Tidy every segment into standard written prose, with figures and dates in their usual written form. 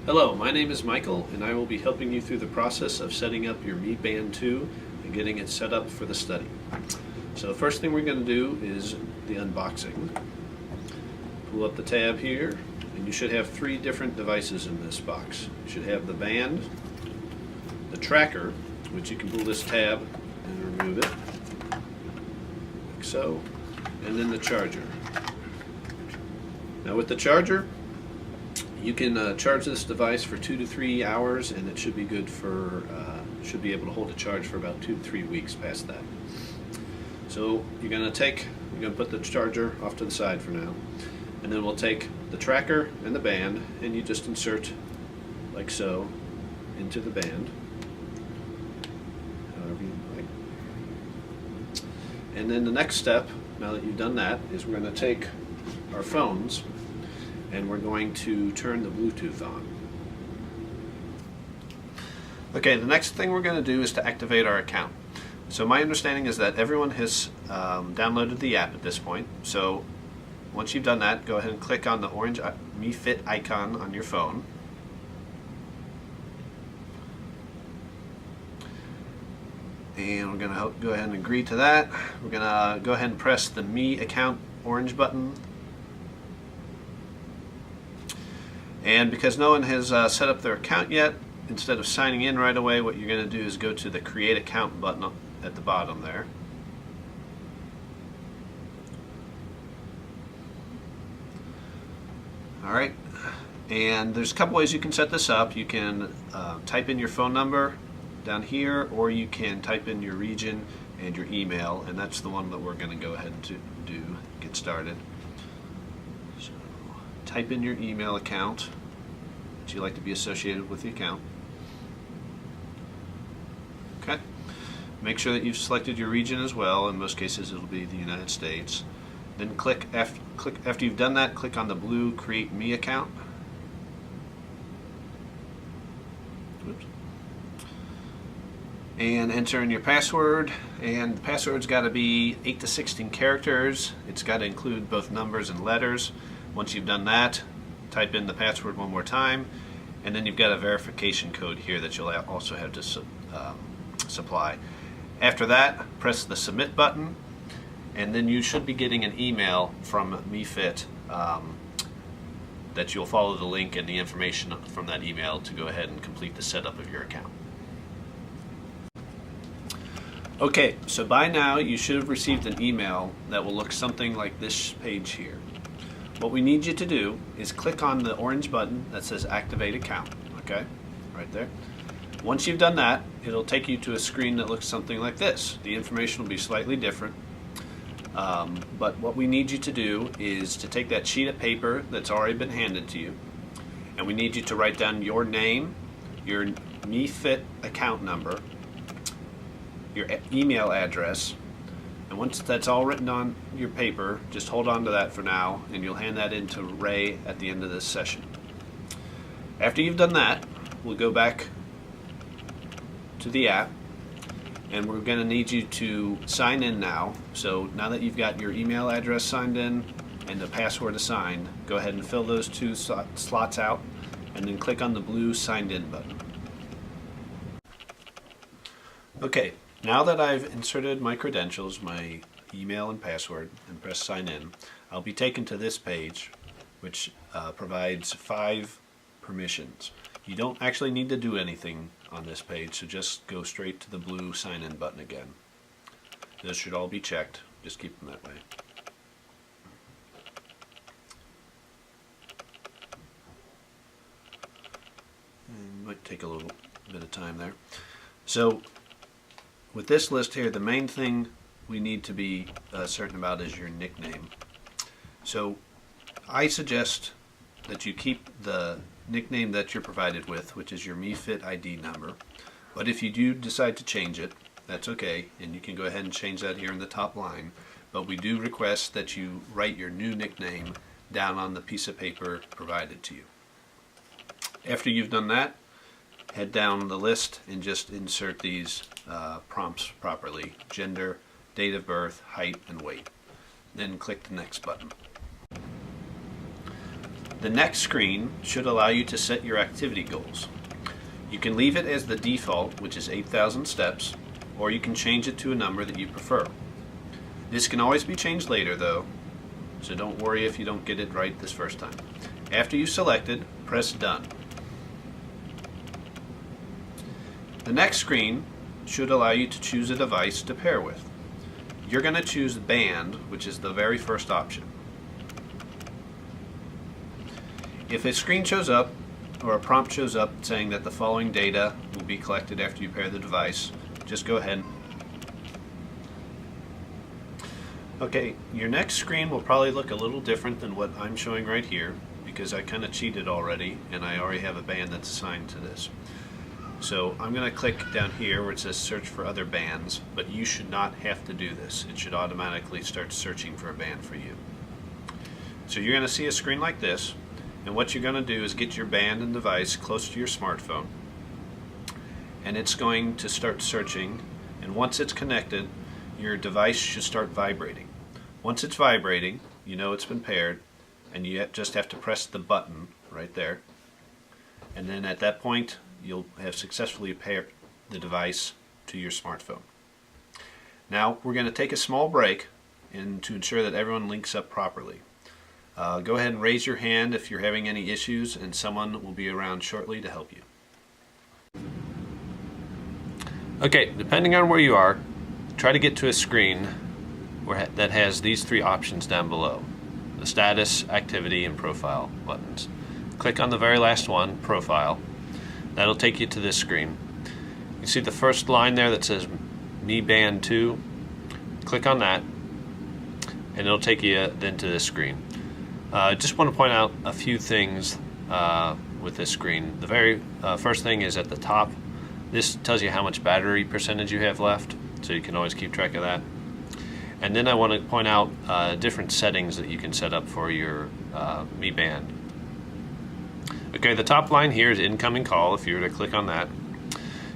Hello, my name is Michael, and I will be helping you through the process of setting up your Mi Band 2 and getting it set up for the study. So the first thing we're going to do is the unboxing. Pull up the tab here, and you should have three different devices in this box. You should have the band, the tracker, which you can pull this tab and remove it, like so, and then the charger. Now with the charger, you can charge this device for 2 to 3 hours, and it should be good for, should be able to hold a charge for about 2 to 3 weeks past that. So you're going to put the charger off to the side for now, and then we'll take the tracker and the band, and you just insert like so into the band, however you like. And then the next step, now that you've done that, is we're going to take our phones and we're going to turn the Bluetooth on. Okay, the next thing we're going to do is to activate our account. So my understanding is that everyone has downloaded the app at this point. So once you've done that, go ahead and click on the orange Mi Fit icon on your phone. And we're going to go ahead and agree to that. We're going to go ahead and press the Mi Account orange button. And because no one has set up their account yet, instead of signing in right away, what you're going to do is go to the Create Account button at the bottom there. Alright, and there's a couple ways you can set this up. You can type in your phone number down here, or you can type in your region and your email, and that's the one that we're going to go ahead and get started. So, type in your email account that you'd like to be associated with the account. Okay. Make sure that you've selected your region as well. In most cases, it'll be the United States. Then after you've done that, click on the blue Create Me account. Oops. And enter in your password. And the password's got to be 8 to 16 characters. It's got to include both numbers and letters. Once you've done that, type in the password one more time, and then you've got a verification code here that you'll also have to supply. After that, press the Submit button, and then you should be getting an email from MiFit that you'll follow the link and the information from that email to go ahead and complete the setup of your account. Okay, so by now you should have received an email that will look something like this page here. What we need you to do is click on the orange button that says Activate Account, okay, right there. Once you've done that, it'll take you to a screen that looks something like this. The information will be slightly different, but what we need you to do is to take that sheet of paper that's already been handed to you, and we need you to write down your name, your MiFit account number, your email address. And once that's all written on your paper, just hold on to that for now, and you'll hand that in to Ray at the end of this session. After you've done that, we'll go back to the app, and we're going to need you to sign in now. So now that you've got your email address signed in and the password assigned, go ahead and fill those two slots out, and then click on the blue Signed In button. Okay. Now that I've inserted my credentials, my email and password, and press Sign In, I'll be taken to this page, which provides 5 permissions. You don't actually need to do anything on this page, so just go straight to the blue Sign In button again. Those should all be checked. Just keep them that way. And might take a little bit of time there. So, with this list here, the main thing we need to be certain about is your nickname. So I suggest that you keep the nickname that you're provided with, which is your MiFit ID number. But if you do decide to change it, that's okay, and you can go ahead and change that here in the top line. But we do request that you write your new nickname down on the piece of paper provided to you. After you've done that, head down the list and just insert these prompts properly: gender, date of birth, height, and weight. Then click the next button. The next screen should allow you to set your activity goals. You can leave it as the default, which is 8,000 steps, or you can change it to a number that you prefer. This can always be changed later though, so don't worry if you don't get it right this first time. After you select it, press Done. The next screen should allow you to choose a device to pair with. You're going to choose Band, which is the very first option. If a screen shows up or a prompt shows up saying that the following data will be collected after you pair the device, just go ahead. Okay, your next screen will probably look a little different than what I'm showing right here because I kind of cheated already and I already have a band that's assigned to this. So I'm going to click down here where it says search for other bands, but you should not have to do this. It should automatically start searching for a band for you. So you're going to see a screen like this, and what you're going to do is get your band and device close to your smartphone, and it's going to start searching, and once it's connected, your device should start vibrating. Once it's vibrating, you know it's been paired, and you just have to press the button right there, and then at that point you'll have successfully paired the device to your smartphone. Now we're going to take a small break to ensure that everyone links up properly. Go ahead and raise your hand if you're having any issues, and someone will be around shortly to help you. Okay, depending on where you are, try to get to a screen that has these three options down below: the status, activity, and profile buttons. Click on the very last one, profile. That'll take you to this screen. You see the first line there that says Mi Band 2. Click on that, and it'll take you then to this screen. I just want to point out a few things with this screen. The very first thing is at the top. This tells you how much battery percentage you have left, so you can always keep track of that. And then I want to point out different settings that you can set up for your Mi Band. Okay, the top line here is incoming call. If you were to click on that,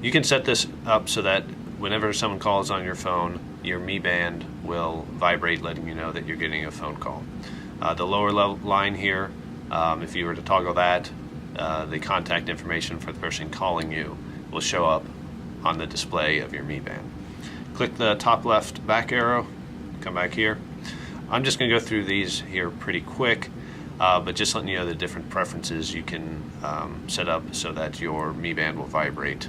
you can set this up so that whenever someone calls on your phone, your Mi Band will vibrate, letting you know that you're getting a phone call. The lower level line here, if you were to toggle that, the contact information for the person calling you will show up on the display of your Mi Band. Click the top left back arrow, come back here. I'm just going to go through these here pretty quick, but just letting you know the different preferences you can set up so that your Mi Band will vibrate,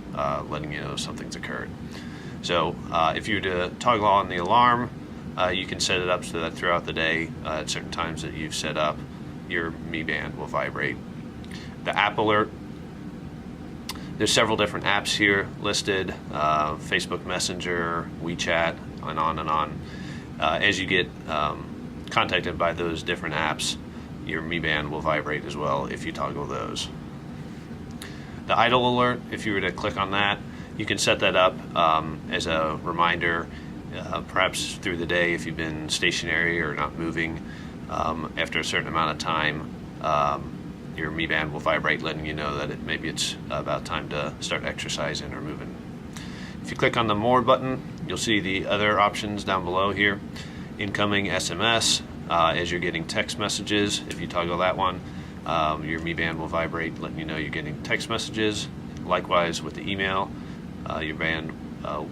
letting you know something's occurred. So if you were to toggle on the alarm, you can set it up so that throughout the day, at certain times that you've set up, your Mi Band will vibrate. The app alert, there's several different apps here listed, Facebook Messenger, WeChat, and on and on. As you get contacted by those different apps, your Mi Band will vibrate as well if you toggle those. The idle alert, if you were to click on that, you can set that up as a reminder, perhaps through the day if you've been stationary or not moving. After a certain amount of time, your Mi Band will vibrate, letting you know that maybe it's about time to start exercising or moving. If you click on the More button, you'll see the other options down below here. Incoming SMS, as you're getting text messages, if you toggle that one, your Mi Band will vibrate, letting you know you're getting text messages. Likewise with the email, your band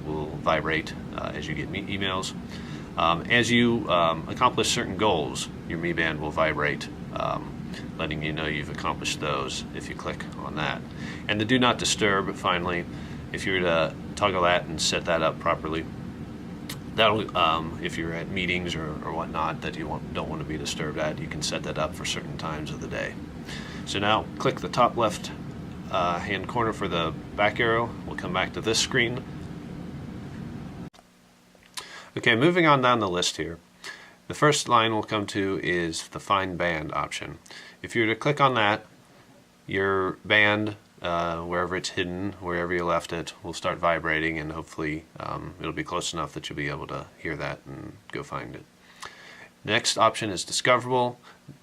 will vibrate as you get emails. As you accomplish certain goals, your Mi Band will vibrate, letting you know you've accomplished those if you click on that. And the Do Not Disturb, finally, if you were to toggle that and set that up properly, that'll, if you're at meetings or whatnot that you don't want to be disturbed at, you can set that up for certain times of the day. So now click the top left hand corner for the back arrow. We'll come back to this screen. Okay, moving on down the list here. The first line we'll come to is the Find Band option. If you were to click on that, your band, wherever it's hidden, wherever you left it, will start vibrating, and hopefully it'll be close enough that you'll be able to hear that and go find it. Next option is Discoverable.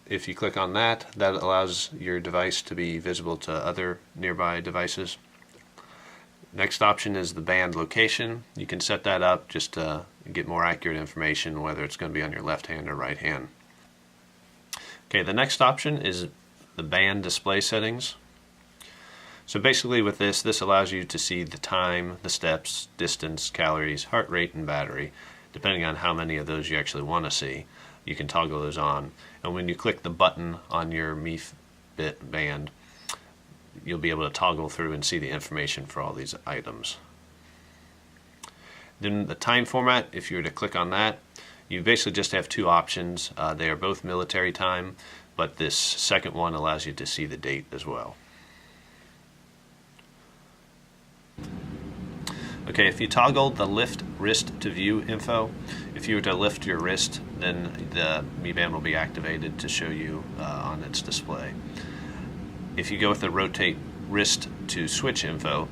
If you click on that, that allows your device to be visible to other nearby devices. Next option is the band location. You can set that up just to get more accurate information, whether it's going to be on your left hand or right hand. Okay, the next option is the band display settings. So basically with this allows you to see the time, the steps, distance, calories, heart rate, and battery. Depending on how many of those you actually want to see, you can toggle those on. And when you click the button on your MeFit band, you'll be able to toggle through and see the information for all these items. Then the time format, if you were to click on that, you basically just have two options. They are both military time, but this second one allows you to see the date as well. Okay, if you toggle the lift wrist to view info, if you were to lift your wrist, then the Mi Band will be activated to show you on its display. If you go with the rotate wrist to switch info,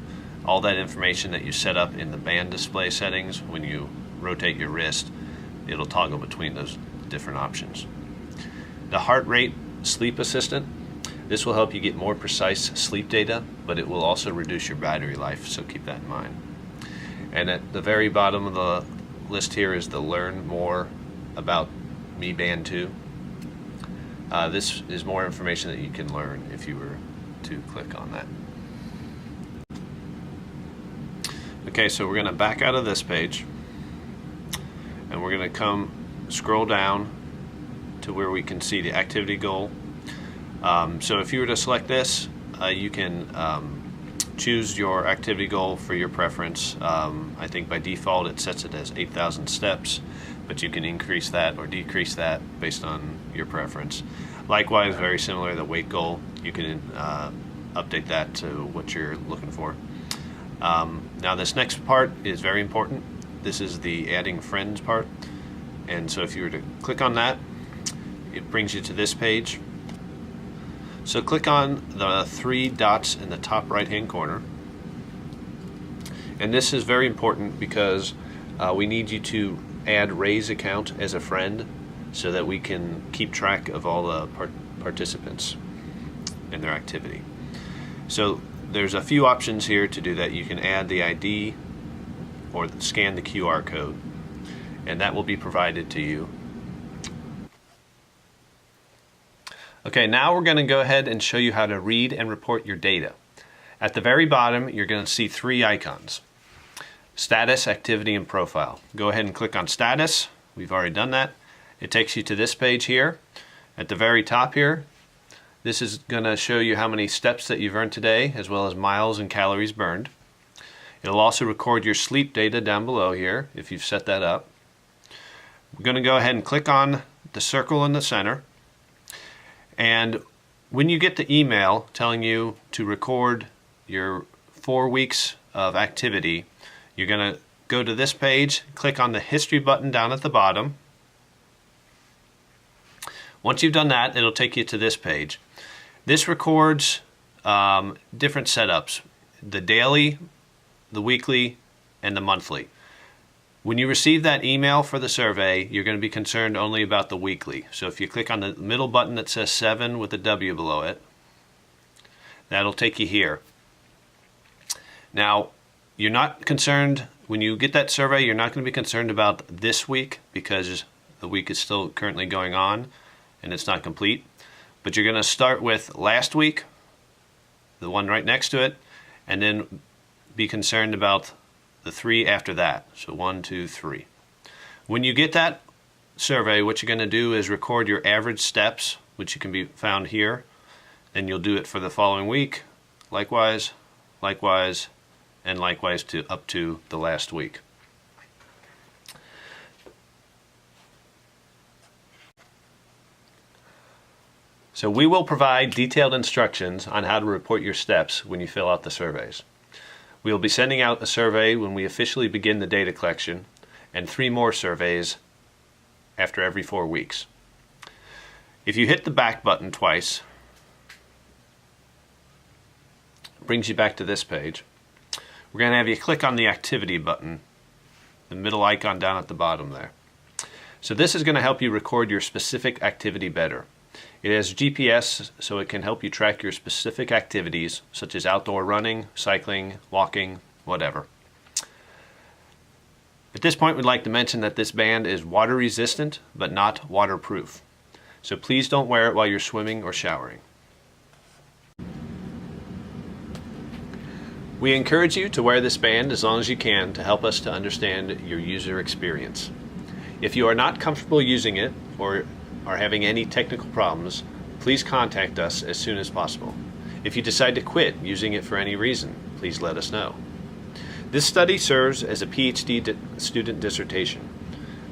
all that information that you set up in the band display settings, when you rotate your wrist, it'll toggle between those different options. The heart rate sleep assistant, this will help you get more precise sleep data, but it will also reduce your battery life, so keep that in mind. And at the very bottom of the list here is the learn more about Mi Band 2. This is more information that you can learn if you were to click on that. Okay, so we're going to back out of this page and we're going to scroll down to where we can see the activity goal. So if you were to select this, you can choose your activity goal for your preference. I think by default it sets it as 8,000 steps, but you can increase that or decrease that based on your preference. Likewise, very similar to the weight goal, you can update that to what you're looking for. Now this next part is very important. This is the adding friends part, and so if you were to click on that, it brings you to this page. So click on the three dots in the top right hand corner, and this is very important because we need you to add Ray's account as a friend so that we can keep track of all the participants and their activity. So there's a few options here to do that. You can add the ID or scan the QR code, and that will be provided to you. Okay, now we're going to go ahead and show you how to read and report your data. At the very bottom, you're going to see three icons: status, activity, and profile. Go ahead and click on status. We've already done that. It takes you to this page here. At the very top here, this is going to show you how many steps that you've earned today, as well as miles and calories burned. It'll also record your sleep data down below here, if you've set that up. We're going to go ahead and click on the circle in the center. And when you get the email telling you to record your 4 weeks of activity, you're going to go to this page, click on the history button down at the bottom. Once you've done that, it'll take you to this page. This records different setups: the daily, the weekly, and the monthly. When you receive that email for the survey, you're going to be concerned only about the weekly. So if you click on the middle button that says 7 with a W below it, that'll take you here. Now, you're not concerned, when you get that survey, you're not going to be concerned about this week because the week is still currently going on and it's not complete. But you're going to start with last week, the one right next to it, and then be concerned about the 3 after that. So 1, 2, 3. When you get that survey, what you're going to do is record your average steps, which can be found here. Then you'll do it for the following week, likewise, likewise, and likewise up to the last week. So we will provide detailed instructions on how to report your steps when you fill out the surveys. We will be sending out a survey when we officially begin the data collection, and 3 more surveys after every 4 weeks. If you hit the back button twice, it brings you back to this page. We're going to have you click on the activity button, the middle icon down at the bottom there. So this is going to help you record your specific activity better. It has GPS, so it can help you track your specific activities, such as outdoor running, cycling, walking, whatever. At this point, we'd like to mention that this band is water resistant, but not waterproof. So please don't wear it while you're swimming or showering. We encourage you to wear this band as long as you can to help us to understand your user experience. If you are not comfortable using it or are having any technical problems, please contact us as soon as possible. If you decide to quit using it for any reason, please let us know. This study serves as a PhD student dissertation.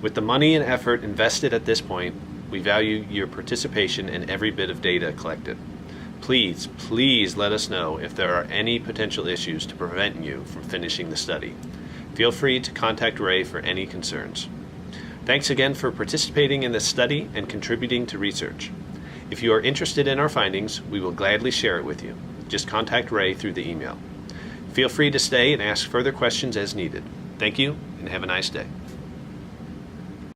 With the money and effort invested at this point, we value your participation in every bit of data collected. Please let us know if there are any potential issues to prevent you from finishing the study. Feel free to contact Ray for any concerns. Thanks again for participating in this study and contributing to research. If you are interested in our findings, we will gladly share it with you. Just contact Ray through the email. Feel free to stay and ask further questions as needed. Thank you, and have a nice day.